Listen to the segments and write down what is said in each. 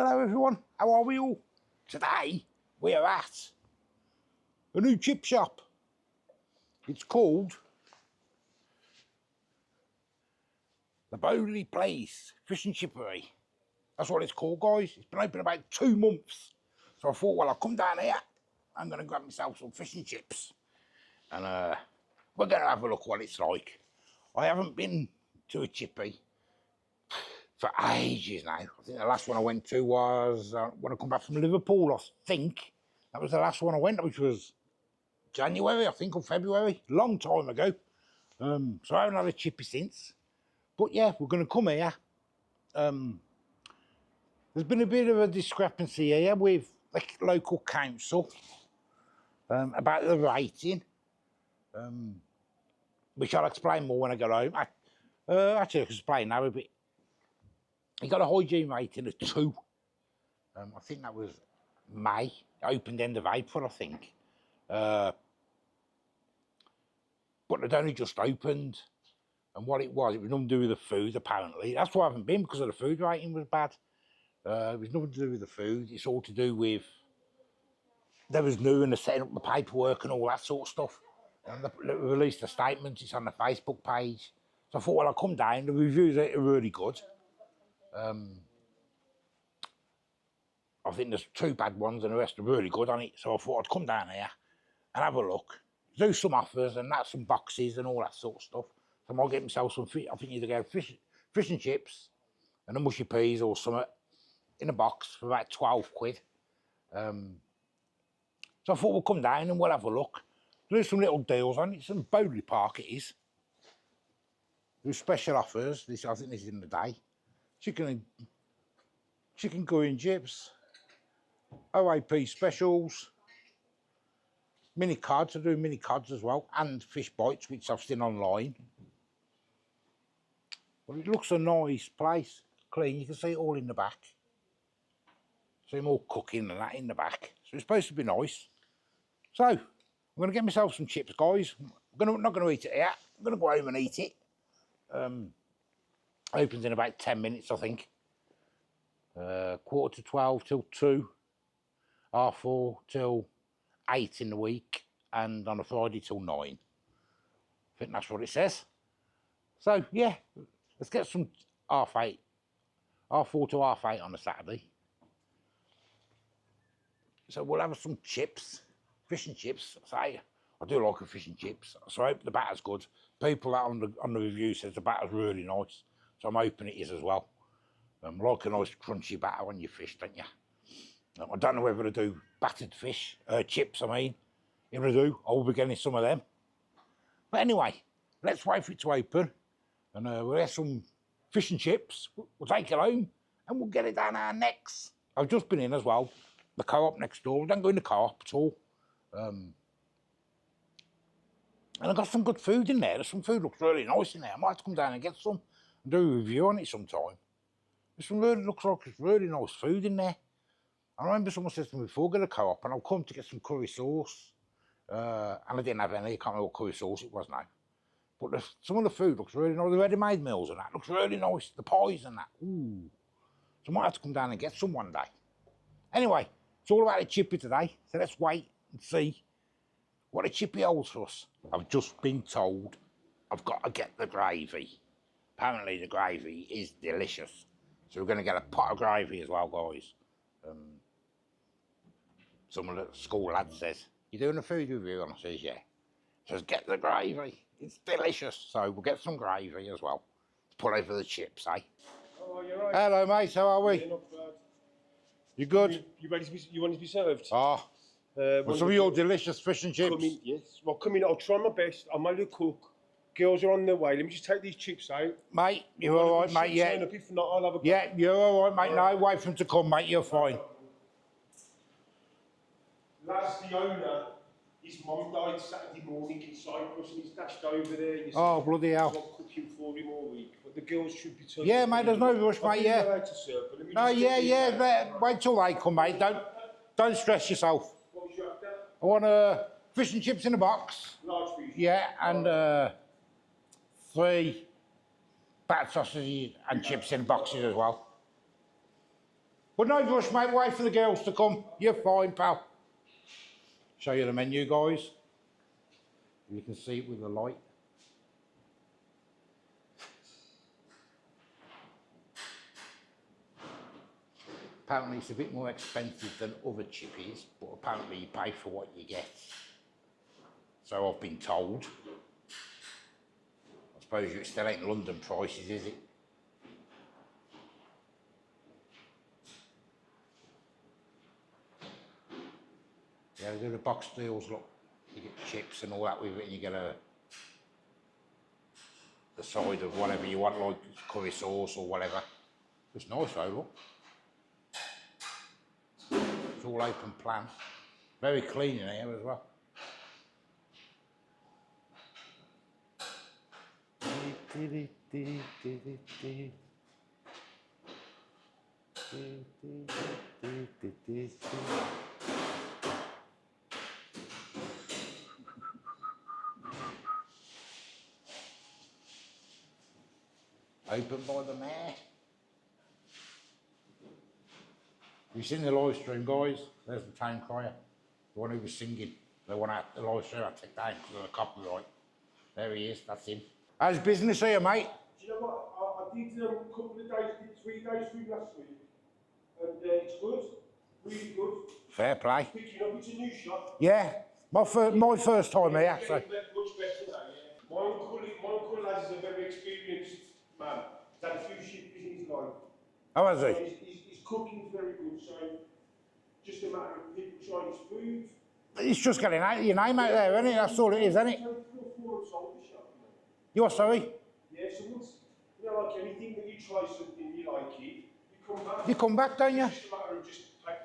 Hello everyone, how are we all? Today we are at a new chip shop. It's called the Boley Plaice Fish and Chippery. That's what it's called, guys. It's been open about 2 months. So I thought, well, I'll come down here. I'm going to grab myself some fish and chips. And we're going to have a look what it's like. I haven't been to a chippy for ages now. I think the last one I went to was when I come back from Liverpool, I think. That was the last one I went, which was January, I think, or February. Long time ago. So I haven't had a chippy since. But yeah, we're going to come here. There's been a bit of a discrepancy here with the local council about the rating, which I'll explain more when I get home. Actually, I can explain now a bit. He got a hygiene rating of 2. I think that was May. It opened end of April, I think. But it only just opened. And what it was nothing to do with the food, apparently. That's why I haven't been, because of the food rating was bad. It was nothing to do with the food. It's all to do with they was new and they're setting up the paperwork and all that sort of stuff. And they released a statement. It's on the Facebook page. So I thought, well, I'll come down. The reviews are really good. I think there's 2 bad ones and the rest are really good on it. So I thought I'd come down here and have a look, do some offers and that's some boxes and all that sort of stuff. So I might get myself some fish. I think either get fish and chips and a mushy peas or something in a box for about 12 quid. So I thought we'll come down and we'll have a look. There's some little deals on it. It's in Boley Park, it is. There's special offers. I think this is in the day. Chicken curry and chips. OAP specials. Mini cards. I do mini cards as well. And fish bites, which I've seen online. Well, it looks a nice place. Clean. You can see it all in the back. See more cooking and that in the back. So it's supposed to be nice. So, I'm going to get myself some chips, guys. I'm not going to eat it here. I'm going to go home and eat it. Opens in about 10 minutes, I think. 11:45 till 2. 4:30 till 8 in the week. And on a Friday till 9. I think that's what it says. So, yeah. Let's get some 8:30. 4:30 to 8:30 on a Saturday. So we'll have some chips. Fish and chips. I do like a fish and chips. So I hope the batter's good. People out on the review says the batter's really nice. So I'm hoping it is as well. Like a nice crunchy batter on your fish, don't you? I don't know whether to do battered fish, chips I mean. If I do, I'll be getting some of them. But anyway, let's wait for it to open. And we'll have some fish and chips. We'll take it home and we'll get it down our necks. I've just been in as well. The co-op next door. We don't go in the co-op at all. And I got some good food in there. Some food looks really nice in there. I might have to come down and get some and do a review on it sometime. Looks like it's really nice food in there. I remember someone said to me before, get a co-op and I'll come to get some curry sauce. And I didn't have any. I can't remember what curry sauce it was now. But some of the food looks really nice. The ready-made meals and that looks really nice. The pies and that. Ooh. So I might have to come down and get some one day. Anyway, it's all about the chippy today. So let's wait and see what a chippy holds for us. I've just been told I've got to get the gravy. Apparently the gravy is delicious. So we're going to get a pot of gravy as well, guys. Some of the school lads says, you doing a food review? And I says, yeah. Says, get the gravy. It's delicious. So we'll get some gravy as well. To put over the chips, eh? Oh, you're right. Hello, mate. How are we? Yeah, not bad. You good? You ready to be? You want to be served? Oh. Well, some of your delicious fish and chips. Yes. Well, come in. I'll try my best. I'm only a cook. Girls are on their way. Let me just take these chips out. Mate, you're all right, mate, yeah. If not, I'll have a go. Yeah, you're all right, mate. No, wait for them to come, mate. You're fine. Lads, the owner, his mum died Saturday morning in Cyprus and he's dashed over there. Oh, bloody hell. I'm not cooking for him all week, but the girls should be turning. Yeah, mate, there's no rush, mate, yeah. To serve, but No, yeah. Wait till they come, mate. Don't stress yourself. What was you after? I want fish and chips in a box. Large fish. Yeah, and 3 battered sausages and chips in boxes as well. But no rush, mate. Wait for the girls to come. You're fine, pal. Show you the menu, guys. You can see it with the light. Apparently it's a bit more expensive than other chippies, but apparently you pay for what you get. So I've been told. I suppose it still ain't London prices, is it? Yeah, they do the box deals, look. You get chips and all that with it, and you get a side of whatever you want, like curry sauce or whatever. It's nice though, look. It's all open plan. Very clean in here as well. Open by the mayor. You've seen the live stream, guys. There's the town crier, the one who was singing. The one at the live stream I took down because of the copyright. There he is, that's him. How's business here, mate? Do you know what? I did a couple of days, 3 days through last week, and it's good, really good. Fair play. Picking up, it's a new shop. Yeah, my first time here, so. Much better now, yeah. My uncle lads is a very experienced man. He's had a few shifts in his life. How is So he? his cooking's very good, so just a matter of people trying his food. It's just getting your name out there, isn't it? That's all it is, isn't it? You are sorry? Yeah, so once, you know, like anything, when you try something, you like it, you come back. You come back, don't you? It's just a matter of just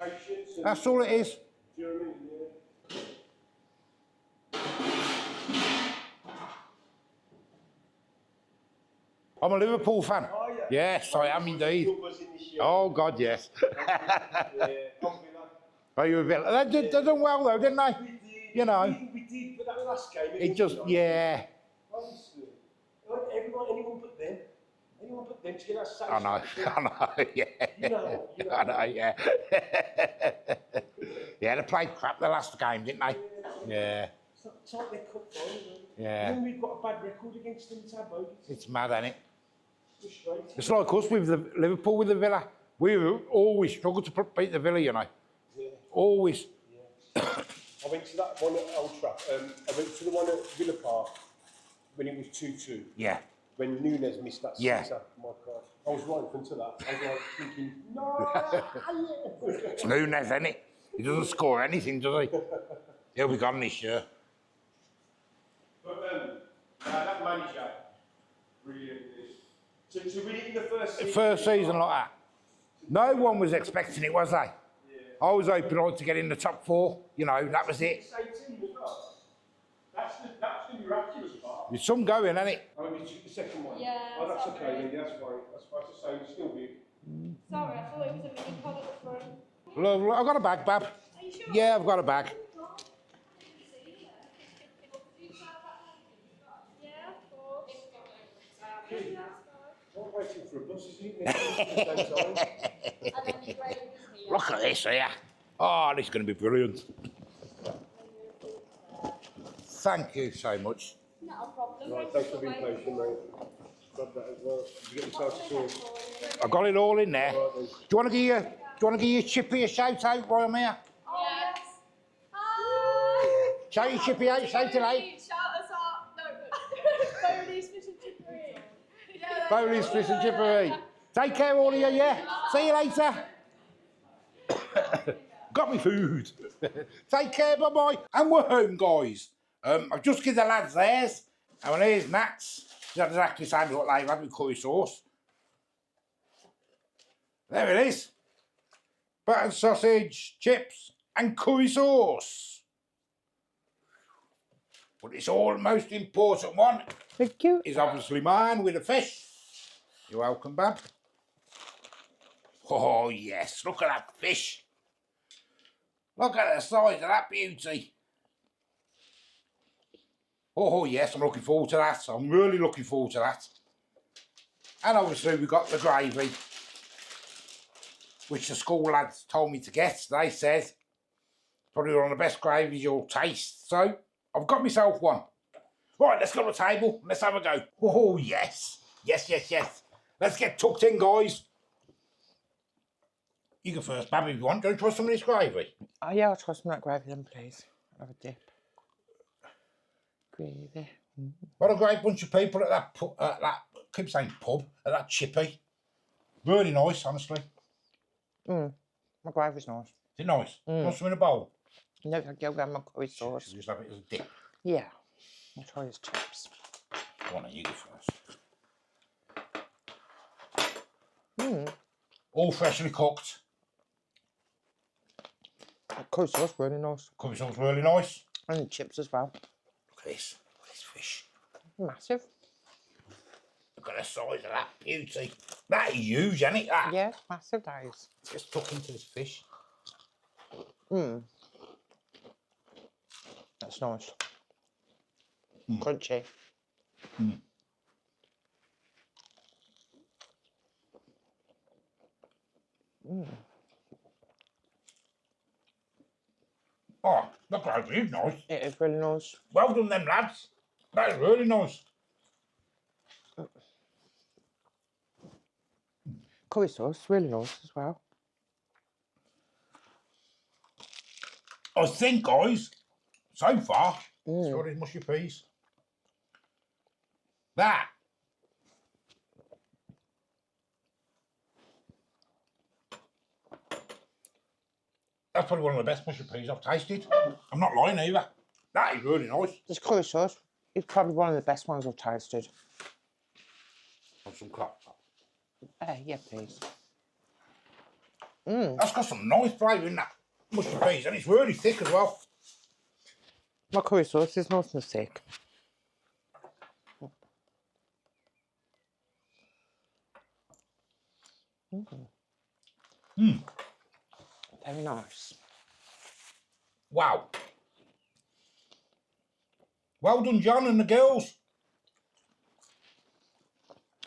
patience. And, That's all it is. do you know what I mean? Yeah. I'm a Liverpool fan. Oh, yeah. Yes, I am indeed. Oh, God, yes. Are you a Villa? They done well, though, didn't they? We did. You know. We did, but that last game, It just, yeah. Honestly, anyone but them. Anyone but them to get us I know, yeah. You know. I know, yeah. Yeah, they played crap the last game, didn't they? Yeah. It's like their cup final. Yeah. And we've got a bad record against them, it's our bogus. It's mad, isn't it? Frustrating. It's like us with the Liverpool with the Villa. We always struggle to beat the Villa, you know. Yeah. Always. Yeah. I went to that one at Old Trafford. I went to the one at Villa Park when it was 2-2. Yeah. When Nunes missed that Yeah. sitter, my God. I was right in front of that. I was like thinking, no! It's Nunes, isn't it? He doesn't score anything, does he? He'll be gone this year. But that manager, brilliant. To win it in the first season. First season like that. No one was expecting it, was they? Yeah. I was hoping to get in the top 4, you know, that was it. It's 18 as well. That's the miraculous part. There's some going, isn't it? Oh, you took the second one? Yeah, Oh, that's sorry. okay, then, that's fine. That's fine to say, it's still big. Sorry, I thought it was a mini pod at the front. Look, I've got a bag, Bab. Are you sure? Yeah, I've got a bag. Yeah, of course. Not waiting for a bus, isn't it? Next week, same time. And then the grave is here. Look at this here. Oh, this is going to be brilliant. Thank you so much. Not a problem. Right, thanks for being patient, mate. Grab that as well. Did you get the salsa sauce? I got it all in there. Right, then. Do you want to give your Chippy a shout out while I'm here? Oh, yes. Hi. Shout your Chippy out, shout it out. Shout us out. No, Boley's fish and chippery. Yeah, Boley's fish and Chippery. Take care, all of you, yeah? See you later. Got me food. Take care, bye-bye. And we're home, guys. I've just given the lads theirs. And when here's Nat's, that's exactly the same as what they've had with curry sauce. There it is. Buttered sausage, chips, and curry sauce. But it's all the most important one. Thank you. Is obviously mine with the fish. You're welcome, Bab. Oh, yes, look at that fish. Look at the size of that beauty. Oh, yes, I'm looking forward to that. I'm really looking forward to that. And obviously we've got the gravy. which the school lads told me to get. They said, probably one of the best gravies you'll taste. So, I've got myself one. Right, let's go to the table. Let's have a go. Oh, yes. Yes, yes, yes. Let's get tucked in, guys. You go first, Babby, if you want. Do you want to try some of this gravy? Oh, yeah, I'll try some of that gravy then, please. Have a dip. Gravy. What a great bunch of people at that, I keep saying pub, at that Chippy. Really nice, honestly. My gravy's nice. Is it nice? Do you want some in a bowl? No, thank you. I'll get my curry sauce. Just have it as a dip. Yeah. I'll try his chips. Go on, you go first. All freshly cooked. The curry sauce really nice. Curry sauce really nice. And the chips as well. Look at this. Look at this fish. Massive. Look at the size of that beauty. That is huge, isn't it? That? Yeah, massive, that is. Let's tuck into this fish. That's nice. Crunchy. Oh, that gravy is nice. It is really nice. Well done, them lads. That is really nice. Curry sauce, really nice as well. I think, guys, so far, it's got his mushy peas. That's probably one of the best mushy peas I've tasted. I'm not lying either. That is really nice. This curry sauce is probably one of the best ones I've tasted. Have some crop. Yeah, please. That's got some nice flavour in that mushy peas, and it's really thick as well. My curry sauce is nice and thick. Very nice. Wow. Well done, John and the girls.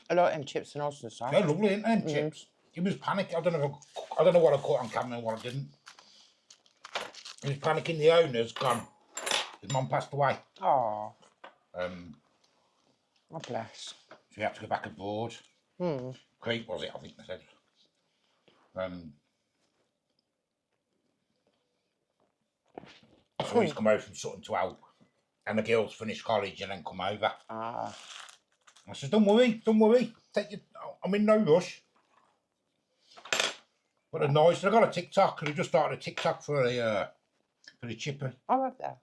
I like them chips and nice and soft. They're lovely, aren't they, them chips? He was panicking. I don't know what I caught on camera and what I didn't. He was panicking. The owner's gone. His mum passed away. Oh, So bless. he had to go back aboard. Crete was it? I think they said. So he's come over from Sutton to help, and the girls finished college and then come over. Ah. I said, don't worry, take your, I'm in no rush. But they're nice. I got a TikTok, and I just started a TikTok for the Chippery. I love that.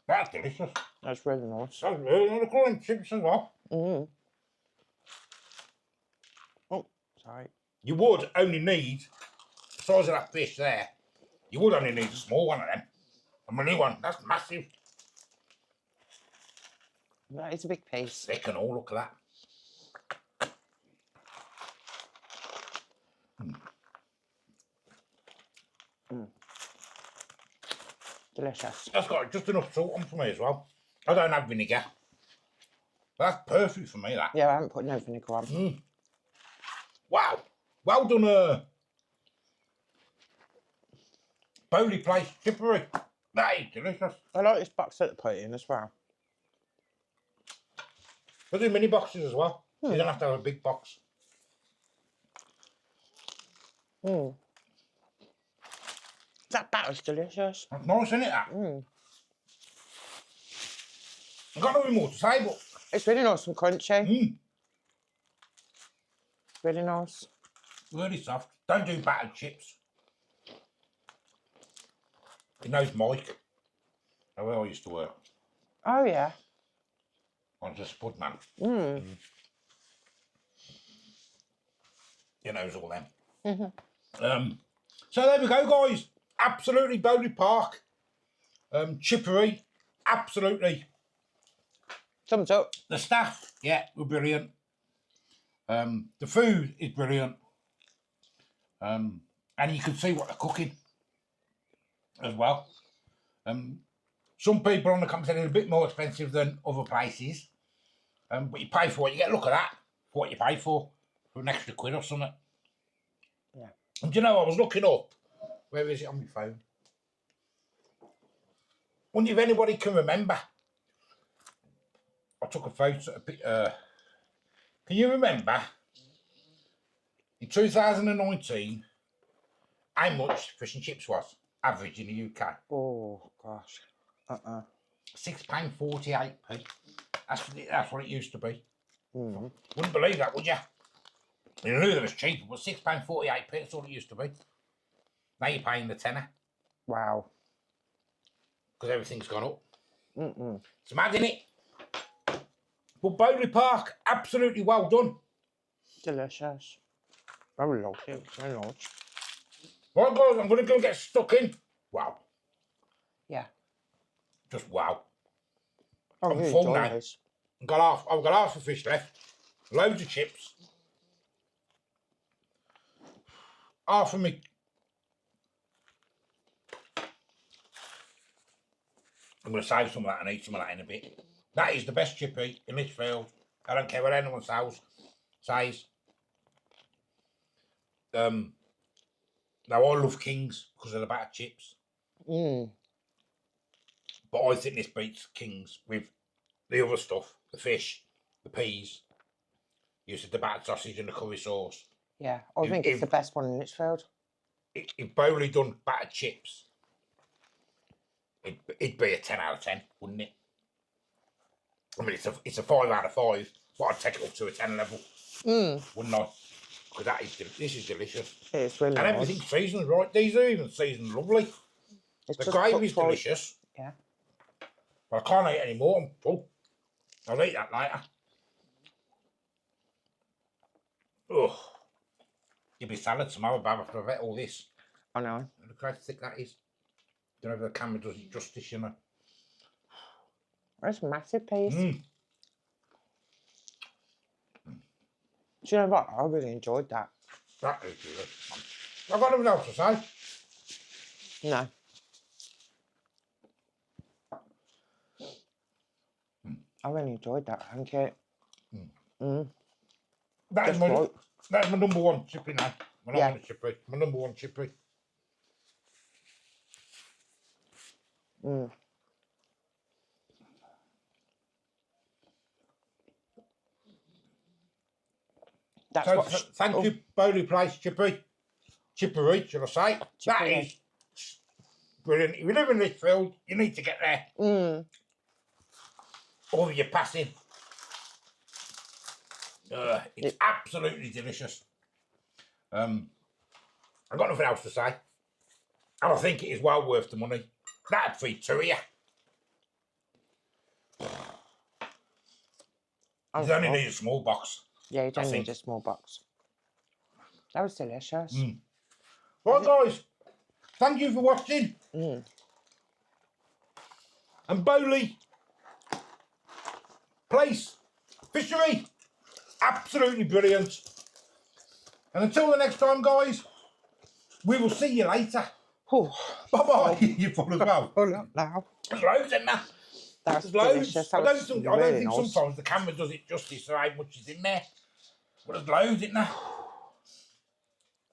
That's delicious. That's really nice. That's really nice. They're calling chips as well. Oh, sorry. You would only need the size of that fish there. You would only need a small one of them. A mini one. That's massive. That is a big piece. They can all look at that. Delicious. That's got just enough salt on for me as well. I don't have vinegar. That's perfect for me, that. Yeah, I haven't put no vinegar on. Wow. Well done, Boley Plaice Chippery. That is delicious. I like this box that they put in as well. They do mini boxes as well. You don't have to have a big box. That batter's delicious. That's nice, isn't it, that? I've got nothing more to say, but... It's really nice and crunchy. Really nice. Really soft. Don't do battered chips. He knows Mike, where I used to work. Oh, yeah. I was a spud man. He knows all them. So there we go, guys. Absolutely Boley Park. Chippery. Absolutely. Thumbs up. The staff, yeah, were brilliant. The food is brilliant. And you can see what they're cooking as well. Some people on the company said it's a bit more expensive than other places. But you pay for it. You get a look at that, for what you pay for. for an extra quid or something. Yeah. And do you know, I was looking up, where is it on my phone? Wonder if anybody can remember. I took a photo, can you remember, in 2019, how much fish and chips was, average in the UK? Oh, gosh. £6.48p. That's what it used to be. Mm. Wouldn't believe that, would you? You knew there was cheaper, but £6.48p, that's all it used to be. Now you're paying the tenner, Wow. because everything's gone up. Mm-mm. It's mad, isn't it? But Boley Park, absolutely well done. Delicious. Very lovely. Very nice. Right, guys, I'm going to go and get stuck in. Wow. Yeah. Just wow. I I'm really full enjoy now. this. I've got half a fish left. Loads of chips. Half of me. I'm going to save some of that and eat some of that in a bit. That is the best chippy in this field. I don't care what anyone says. Now I love Kings because of the battered chips. Mm. But I think this beats Kings with the other stuff. The fish, the peas. You said the battered sausage and the curry sauce. Yeah, I think it's the best one in Litchfield. If Boley done battered chips, it'd be a 10 out of 10, wouldn't it? I mean, it's a 5 out of 5, but I'd take it up to a 10 level, wouldn't I? Because this is delicious. It's really And nice. everything's seasoned right. These are even seasoned lovely. It's The just gravy's cooked right. delicious. Yeah. But I can't eat any more. I'm full. I'll eat that later. Ugh. Give me salad tomorrow, Bob, after I've ate all this. I know. Look how thick that is. Don't know if the camera does it justice, you know. It's a massive piece. Mm. Do you know what? I really enjoyed that. That is good. I've got nothing else to say. No. I really enjoyed that, thank you. That's my number one chippy now. Yeah. My number one chippy. That's So what. thank you, Boley Plaice, Chippery, should I say? That Chippery. is brilliant. If you live in this field, you need to get there. Or you're passing. It's absolutely delicious. I've got nothing else to say. And I think it is well worth the money. That'd feed two of you. You only need a small box. Yeah, you don't need a small box. That was delicious. Right, guys. Thank you for watching. And Boley, Plaice, fishery, absolutely brilliant. And until the next time, guys, we will see you later. Bye-bye. You're full as well. Now. There's loads in there. That's There's loads. delicious. That I don't was think really nice. sometimes the camera does it justice for how much is in there. But there's loads in there.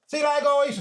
See you later, guys.